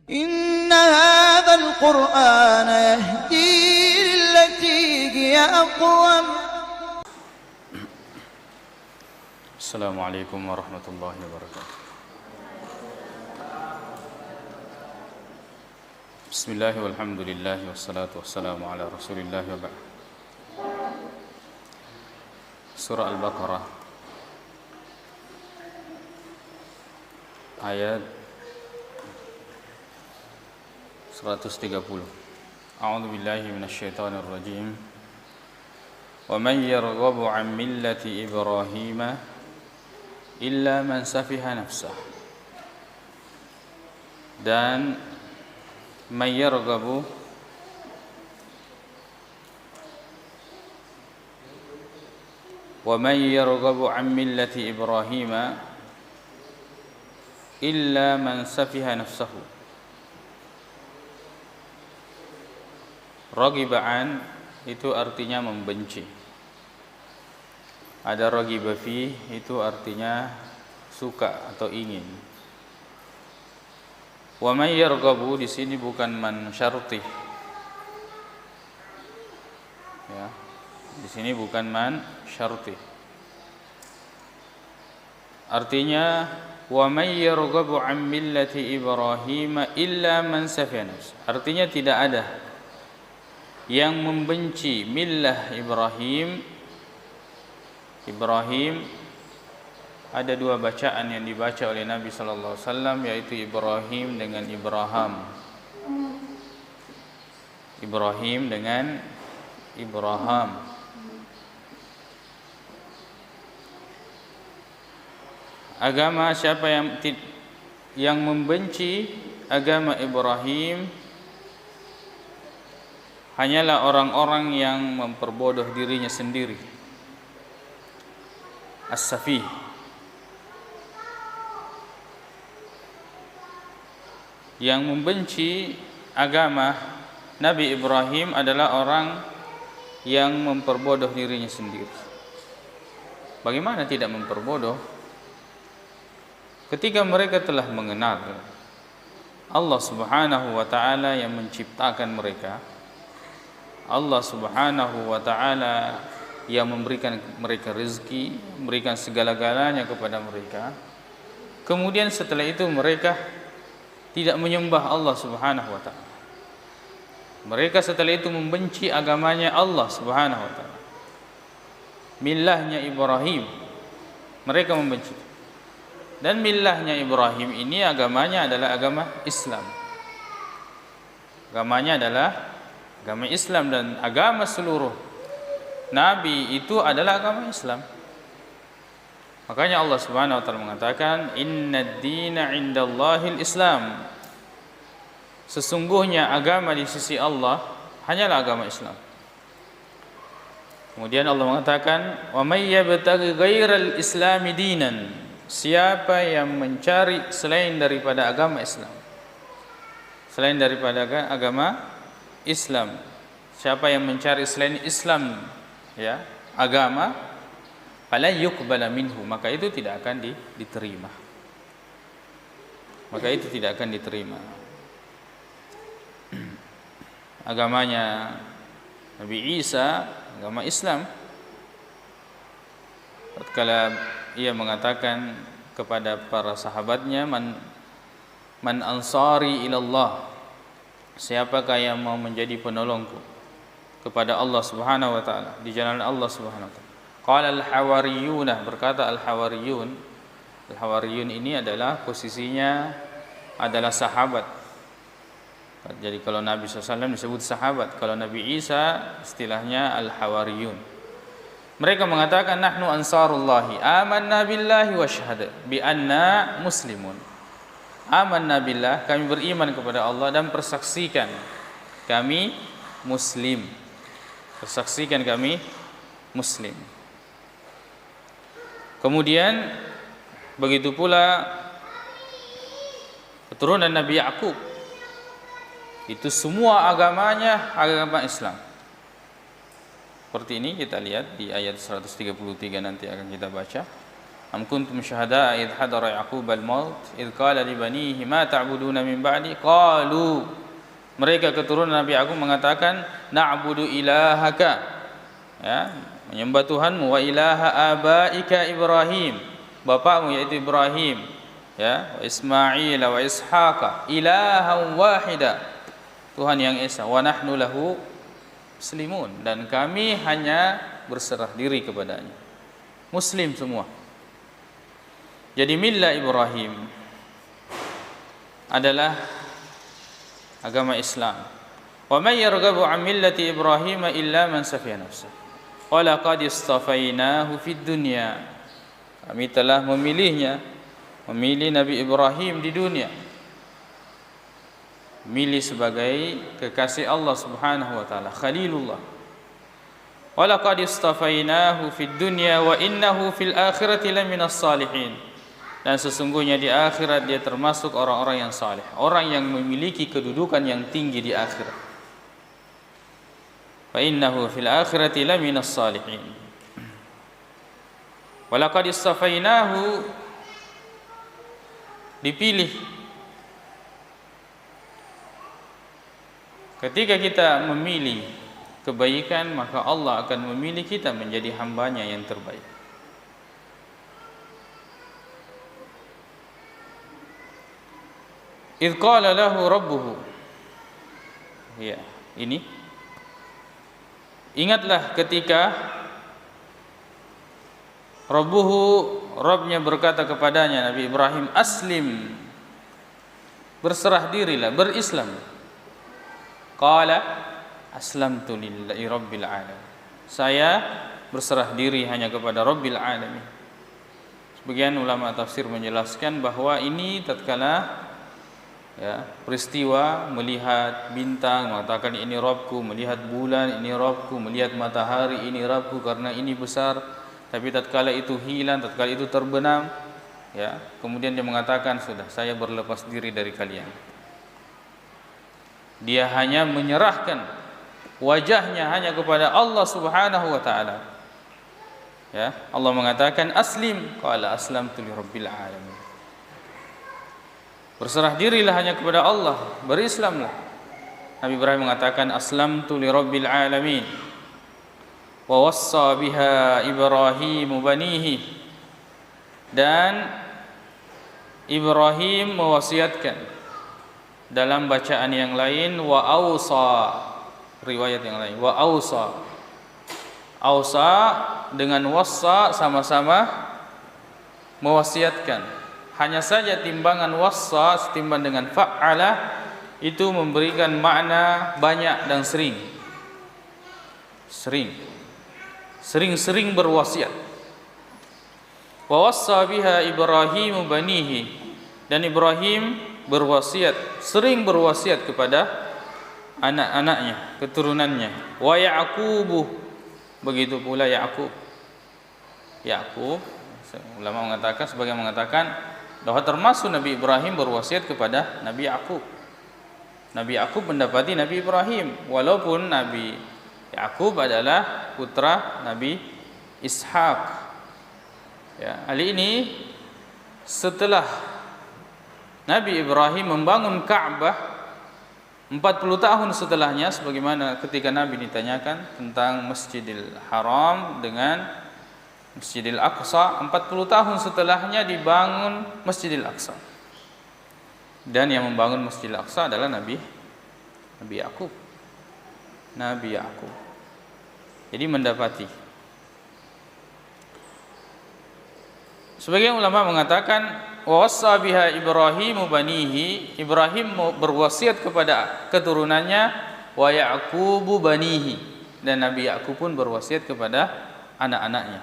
إن هذا القرآن يهدي للتي هي أقوم. السلام عليكم ورحمة الله وبركاته. بسم الله والحمد لله والصلاة والسلام على رسول الله وبعد. Surah Al-Baqarah ayat 130. A'udzu billahi minasyaitonir rajim. Wa man yarghabu 'an millati Ibrahim illa man safiha nafsah. Dan man yarghabu wa man yarghabu 'an millati Ibrahim illa man safiha nafsahu. Ragiba'an itu artinya membenci. Ada ragiba fi itu artinya suka atau ingin. Wa may yarghabu di sini bukan man syarti. Ya. Di sini bukan man syarti. Artinya wa may yarghabu 'an millati Ibrahim illa man safiha nafsahu. Artinya tidak ada yang membenci millah Ibrahim. Ibrahim ada dua bacaan yang dibaca oleh Nabi sallallahu alaihi wasallam, yaitu Ibrahim dengan Ibrahim. Ibrahim dengan Ibrahim. Agama siapa yang membenci agama Ibrahim hanyalah orang-orang yang memperbodoh dirinya sendiri. As-safih. Yang membenci agama Nabi Ibrahim adalah orang yang memperbodoh dirinya sendiri. Bagaimana tidak memperbodoh? Ketika mereka telah mengenal Allah Subhanahu wa ta'ala yang menciptakan mereka, Allah Subhanahu wa ta'ala yang memberikan mereka rezeki, memberikan segala-galanya kepada mereka. Kemudian setelah itu mereka tidak menyembah Allah Subhanahu wa ta'ala. Mereka setelah itu membenci agamanya Allah Subhanahu wa ta'ala. Millahnya Ibrahim, mereka membenci. Dan millahnya Ibrahim ini agamanya adalah agama Islam. Agamanya adalah agama Islam, dan agama seluruh Nabi itu adalah agama Islam. Makanya Allah Subhanahu wa ta'ala mengatakan, "Innad dina 'indallahil Islam." Sesungguhnya agama di sisi Allah hanyalah agama Islam. Kemudian Allah mengatakan, "Wa may yabtaghi ghairal islami dinan." Siapa yang mencari selain daripada agama Islam, selain daripada agama Islam, siapa yang mencari selain Islam ya agama, fala yuqbala minhu, maka itu tidak akan diterima. Maka itu tidak akan diterima. Agamanya Nabi Isa, agama Islam. Tatkala ia mengatakan kepada para sahabatnya, man ansari ilallah, siapakah yang mau menjadi penolongku kepada Allah Subhanahu wa ta'ala, di jalan Allah Subhanahu wa ta'ala? Qala al-hawariyuna, berkata al-hawariyun. Al-hawariyun ini adalah posisinya adalah sahabat. Jadi kalau Nabi SAW disebut sahabat, kalau Nabi Isa istilahnya al-hawariyun. Mereka mengatakan, nahnu ansarullahi amanna billahi wa syahada bi anna muslimun. Amanna billah, kami beriman kepada Allah dan persaksikan kami muslim. Persaksikan kami muslim. Kemudian begitu pula keturunan Nabi Yakub. Itu semua agamanya agama Islam. Seperti ini kita lihat di ayat 133 nanti akan kita baca. Am kuntum syuhada'a idh hadara Ya'qub al-maut idh qala li banihi ma ta'buduna min ba'di qalu, mereka keturunan Nabi Ya'qub mengatakan na'budu ilahaka, ya, menyembah Tuhanmu, wa ilaha abaika Ibrahim, bapakmu yaitu Ibrahim, ya, wa Ismail wa Ishaqa ilahan wahida, Tuhan yang esa, wa nahnu lahu muslimun, dan kami hanya berserah diri kepadanya, muslim semua. Jadi millah Ibrahim adalah agama Islam. Wa may yarghabu 'an millati Ibrahim illa man safiha nafsah. Wa laqad istafainahu fid dunya. Kami telah memilih Nabi Ibrahim di dunia. Milih sebagai kekasih Allah Subhanahu wa taala, Khalilullah. Wa laqad istafainahu fid dunya wa innahu fil akhirati laminas salihin. Dan sesungguhnya di akhirat dia termasuk orang-orang yang saleh, orang yang memiliki kedudukan yang tinggi di akhirat. Fa innahu fil akhirati laminas salihin. Walaqad istafainahu, dipilih. Ketika kita memilih kebaikan, maka Allah akan memilih kita menjadi hambanya yang terbaik. Idh qala lahu rabbuhu, ya, ini ingatlah ketika rabbuhu, Rabbnya berkata kepadanya Nabi Ibrahim, aslim, berserah dirilah, berislam. Qala aslamtu lillahi rabbil alamin, saya berserah diri hanya kepada Rabbil alamin. Sebagian ulama tafsir menjelaskan bahwa ini tatkala, ya, peristiwa melihat bintang, mengatakan ini Rabbku, melihat bulan ini Rabbku, melihat matahari ini Rabbku karena ini besar. Tapi tatkala itu hilang, tatkala itu terbenam, ya, kemudian dia mengatakan, sudah, saya berlepas diri dari kalian. Dia hanya menyerahkan wajahnya hanya kepada Allah Subhanahu wa taala. Ya, Allah mengatakan aslim, qala aslamtu lirabbil alamin. Berserah dirilah hanya kepada Allah, berislamlah. Nabi Ibrahim mengatakan aslamtu lirabbil alamin. Wa wassa biha Ibrahim banihi, dan Ibrahim mewasiatkan dalam bacaan yang lain, wa ausa, riwayat yang lain, wa ausa. Ausa dengan wassa sama-sama mewasiatkan. Hanya saja timbangan wassa setimbang dengan fa'ala itu memberikan makna banyak dan sering. Sering berwasiat. Wa wassa biha Ibrahim banihi, dan Ibrahim berwasiat, sering berwasiat kepada anak-anaknya, keturunannya. Wa Ya'qub, begitu pula Ya'qub. Ya'qub, ulama mengatakan, sebagian mengatakan bahwa termasuk Nabi Ibrahim berwasiat kepada Nabi Ya'qub. Nabi Ya'qub mendapati Nabi Ibrahim, walaupun Nabi Ya'qub adalah putra Nabi Ishaq. Ya, hal ini setelah Nabi Ibrahim membangun Ka'bah 40 tahun setelahnya, sebagaimana ketika Nabi ditanyakan tentang Masjidil Haram dengan Masjidil Aqsa, 40 tahun setelahnya dibangun Masjidil Aqsa. Dan yang membangun Masjidil Aqsa adalah Nabi Ya'qub. Nabi Ya'qub. Jadi mendapati. Sebagian ulama mengatakan wa wassa biha Ibrahim banihi, Ibrahim berwasiat kepada keturunannya, wa Ya'qub banihi, dan Nabi Ya'qub pun berwasiat kepada anak-anaknya.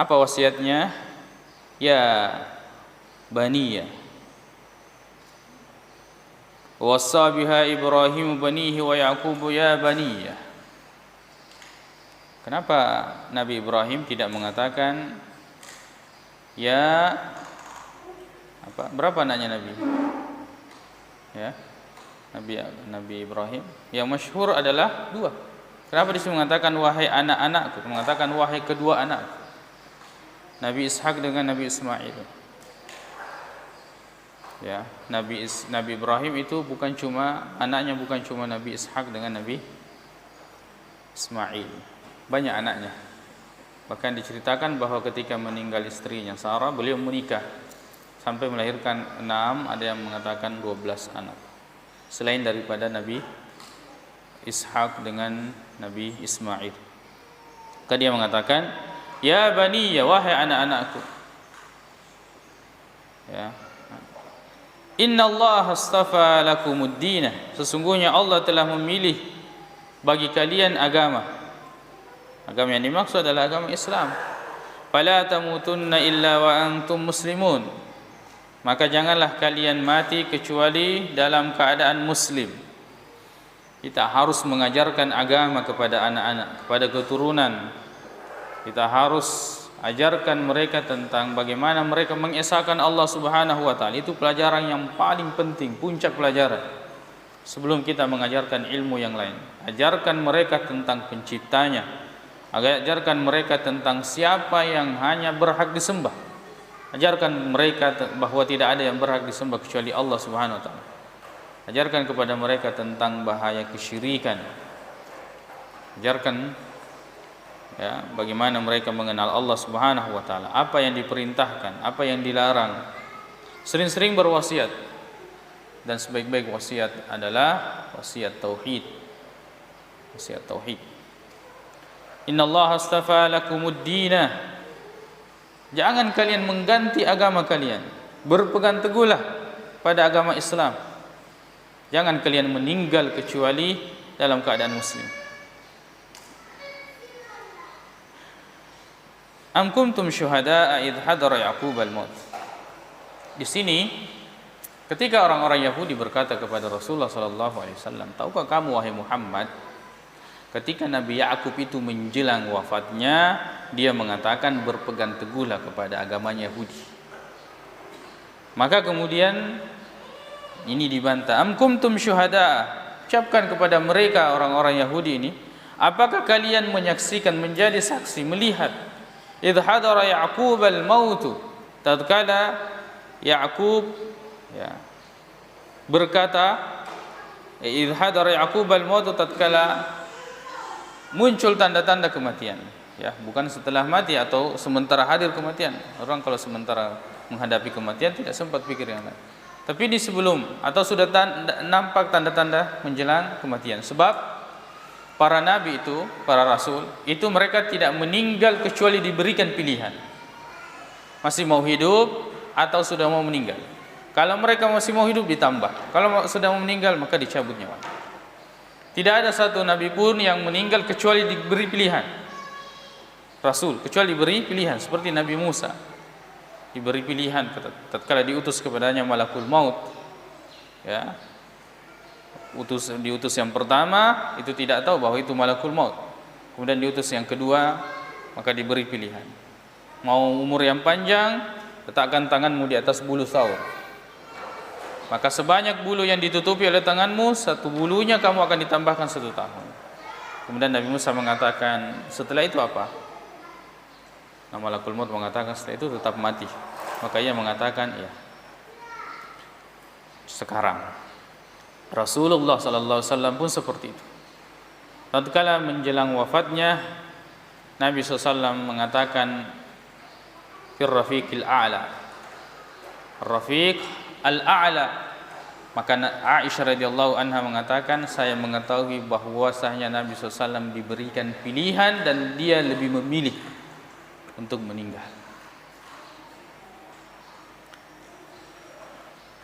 Apa wasiatnya? Ya baniya. Wassa biha Ibrahim banihi wa Ya'qub ya baniya. Kenapa Nabi Ibrahim tidak mengatakan ya apa? Berapa anaknya Nabi? Ya. Nabi Ibrahim yang masyhur adalah 2. Kenapa disuruh mengatakan wahai anak-anakku? Mengatakan wahai kedua anakku. Nabi Ishak dengan Nabi Ismail. Ya, Nabi Ibrahim itu bukan cuma anaknya, bukan cuma Nabi Ishak dengan Nabi Ismail, banyak anaknya. Bahkan diceritakan bahwa ketika meninggal istrinya Sarah, beliau menikah sampai melahirkan 6, ada yang mengatakan 12 anak, selain daripada Nabi Ishak dengan Nabi Ismail. Maka dia mengatakan, ya bani, ya wahai anak-anakku, ya, inna Allah astafa lakumuddin, sesungguhnya Allah telah memilih bagi kalian agama. Agama yang dimaksud adalah agama Islam. Fala tamutunna illa wa antum muslimun, maka janganlah kalian mati kecuali dalam keadaan muslim. Kita harus mengajarkan agama kepada anak-anak, kepada keturunan. Kita harus ajarkan mereka tentang bagaimana mereka mengesahkan Allah Subhanahu wa taala. Itu pelajaran yang paling penting, puncak pelajaran. Sebelum kita mengajarkan ilmu yang lain, ajarkan mereka tentang penciptanya. Ajarkan mereka tentang siapa yang hanya berhak disembah. Ajarkan mereka bahwa tidak ada yang berhak disembah kecuali Allah Subhanahu wa taala. Ajarkan kepada mereka tentang bahaya kesyirikan. Ajarkan, ya, bagaimana mereka mengenal Allah Subhanahu wa taala, apa yang diperintahkan, apa yang dilarang. Sering-sering berwasiat, dan sebaik-baik wasiat adalah wasiat tauhid. Wasiat tauhid. Innallaha astafa lakumuddin, jangan kalian mengganti agama kalian, berpegang teguhlah pada agama Islam. Jangan kalian meninggal kecuali dalam keadaan muslim. Am kuntum syuhada'a idh hadara Yaqub al-maut. Di sini ketika orang-orang Yahudi berkata kepada Rasulullah sallallahu alaihi wasallam, tahukah kamu wahai Muhammad, ketika Nabi Ya'qub itu menjelang wafatnya, dia mengatakan berpegang teguhlah kepada agamanya Yahudi. Maka kemudian ini dibantah. Am kuntum syuhada, ucapkan kepada mereka orang-orang Yahudi ini, apakah kalian menyaksikan, menjadi saksi, melihat idh hadara Ya'qub al-maut, tatkala Ya'qub, ya, berkata, idh hadara Ya'qub al-maut, tatkala muncul tanda-tanda kematian, ya, bukan setelah mati atau sementara hadir kematian. Orang kalau sementara menghadapi kematian tidak sempat pikir yang lain. Tapi di sebelum atau sudah nampak tanda-tanda menjelang kematian. Sebab para nabi itu, para rasul itu, mereka tidak meninggal kecuali diberikan pilihan. Masih mau hidup atau sudah mau meninggal. Kalau mereka masih mau hidup ditambah, kalau sudah mau meninggal maka dicabut nyawa. Tidak ada satu nabi pun yang meninggal kecuali diberi pilihan. Rasul kecuali diberi pilihan, seperti Nabi Musa diberi pilihan tatkala diutus kepadanya malakul maut, ya. Diutus yang pertama itu tidak tahu bahwa itu malakul maut. Kemudian diutus yang kedua, maka diberi pilihan. Mau umur yang panjang, letakkan tanganmu di atas bulu saur. Maka sebanyak bulu yang ditutupi oleh tanganmu, satu bulunya kamu akan ditambahkan 1 tahun. Kemudian Nabi Musa mengatakan, setelah itu apa? Nah, malakul maut mengatakan, setelah itu tetap mati. Maka ia mengatakan, ya, sekarang. Rasulullah sallallahu alaihi wasallam pun seperti itu. Tatkala menjelang wafatnya, Nabi SAW mengatakan, fir rafiqil a'la, rafiq al-a'la. Maka Aisyah radhiyallahu anha mengatakan, saya mengetahui bahwasanya Nabi SAW diberikan pilihan dan dia lebih memilih untuk meninggal.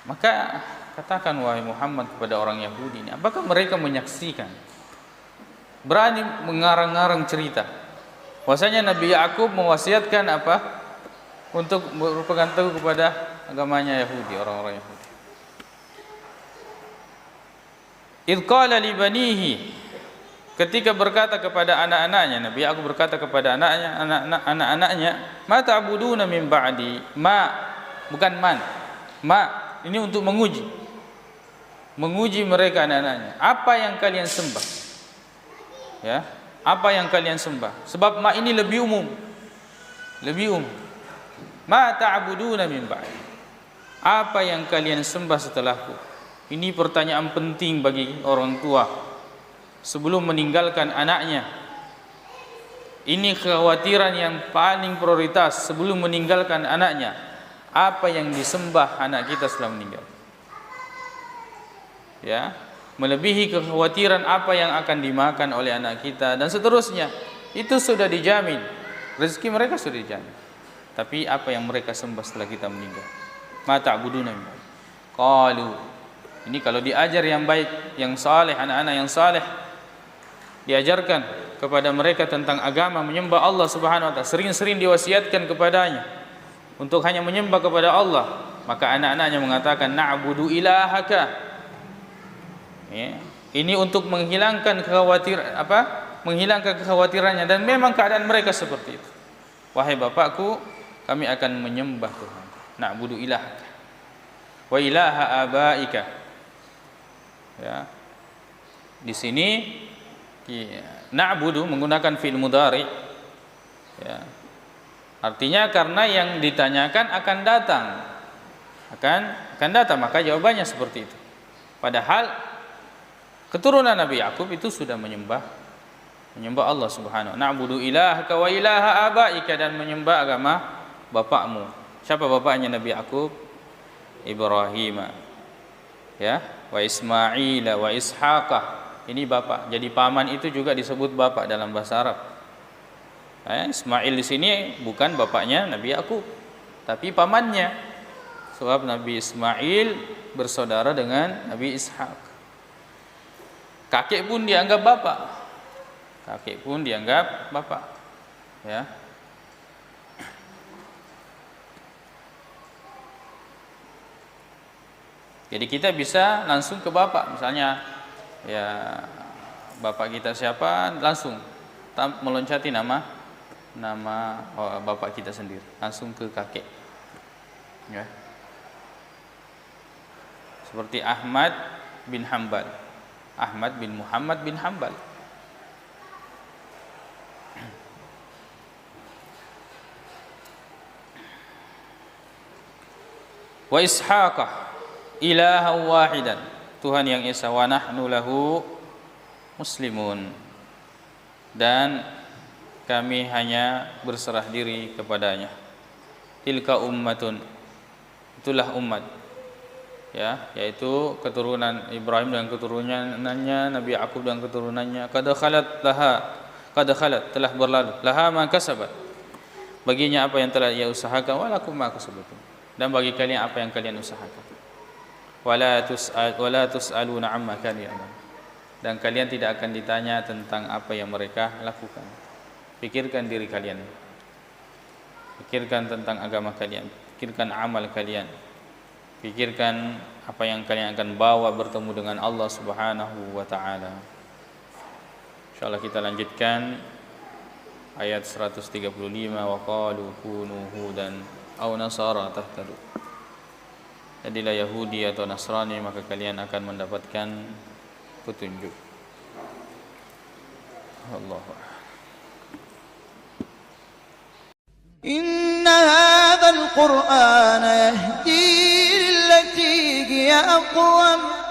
Maka katakan wahai Muhammad kepada orang Yahudi ini, apakah mereka menyaksikan, berani mengarang-arang cerita bahwasanya Nabi Ya'qub mewasiatkan apa? Untuk berpegang teguh kepada agamanya Yahudi, orang-orang Yahudi. Idh qala li banihi, ketika berkata kepada anak-anaknya, Nabi Ya'qub berkata kepada anak-anaknya, ma ta'buduna min ba'di, ma, bukan man, ma, ini untuk menguji mereka anak-anaknya, apa yang kalian sembah, ya, apa yang kalian sembah. Sebab ma ini lebih umum, Ma ta'buduna min ba'di. Apa yang kalian sembah setelahku? Ini pertanyaan penting bagi orang tua sebelum meninggalkan anaknya. Ini kekhawatiran yang paling prioritas sebelum meninggalkan anaknya. Apa yang disembah anak kita setelah meninggal? Ya, melebihi kekhawatiran apa yang akan dimakan oleh anak kita dan seterusnya. Itu sudah dijamin. Rezeki mereka sudah dijamin. Tapi apa yang mereka sembah setelah kita meninggal? Ma ta'buduna min ba'di. Qalu. Ini kalau diajar yang baik, yang saleh, anak-anak yang saleh, diajarkan kepada mereka tentang agama, menyembah Allah Subhanahu wa taala, sering-sering diwasiatkan kepadanya untuk hanya menyembah kepada Allah, maka anak-anaknya mengatakan na'budu ilahaka. Ya. Ini untuk menghilangkan menghilangkan kekhawatirannya, dan memang keadaan mereka seperti itu. Wahai bapakku, kami akan menyembah Tuhan. Na'budu ilahaka wa ilaha abaika. Ya. Di sini na'budu menggunakan fi'il mudhari. Ya. Artinya karena yang ditanyakan akan datang. Akan datang, maka jawabannya seperti itu. Padahal keturunan Nabi Yakub itu sudah menyembah Allah Subhanahu wa ta'ala. Na'budu ilahaka wa ilaha abaika, dan menyembah agama bapakmu. Siapa bapaknya Nabi Yakub? Ibrahim. Ya, wa Ismail wa Ishaq. Ini bapak. Jadi paman itu juga disebut bapak dalam bahasa Arab. Ismail di sini bukan bapaknya Nabi Yakub, tapi pamannya. Sebab Nabi Ismail bersaudara dengan Nabi Ishaq. Kakek pun dianggap bapak. Kakek pun dianggap bapak. Ya. Jadi kita bisa langsung ke bapak, misalnya ya bapak kita siapa, langsung meloncati nama bapak kita sendiri, langsung ke kakek. Ya. Seperti Ahmad bin Hanbal, Ahmad bin Muhammad bin Hanbal. Wa Ishaq ilahan wahidan, Tuhan yang esa, wa nahnu lahu muslimun, dan kami hanya berserah diri kepadanya. Tilka ummatun, itulah umat, ya, yaitu keturunan Ibrahim dan keturunannya, Nabi Yakub dan keturunannya. Qad khalat, telah berlalu, laha ma kasabat, baginya apa yang telah ia usahakan, walakum ma kasabtum, dan bagi kalian apa yang kalian usahakan. Wala tus'aluna amma kanu ya'malun, dan kalian tidak akan ditanya tentang apa yang mereka lakukan. Pikirkan diri kalian, pikirkan tentang agama kalian, pikirkan amal kalian, pikirkan apa yang kalian akan bawa bertemu dengan Allah Subhanahu wa ta'ala. Insyaallah kita lanjutkan ayat 135. Wa qalu kunu hudan aw nasara tahtadu, jadilah Yahudi atau Nasrani maka kalian akan mendapatkan petunjuk. Allahu a'lam. Inna hadzal Qur'ana yahdi lillati hiya aqwam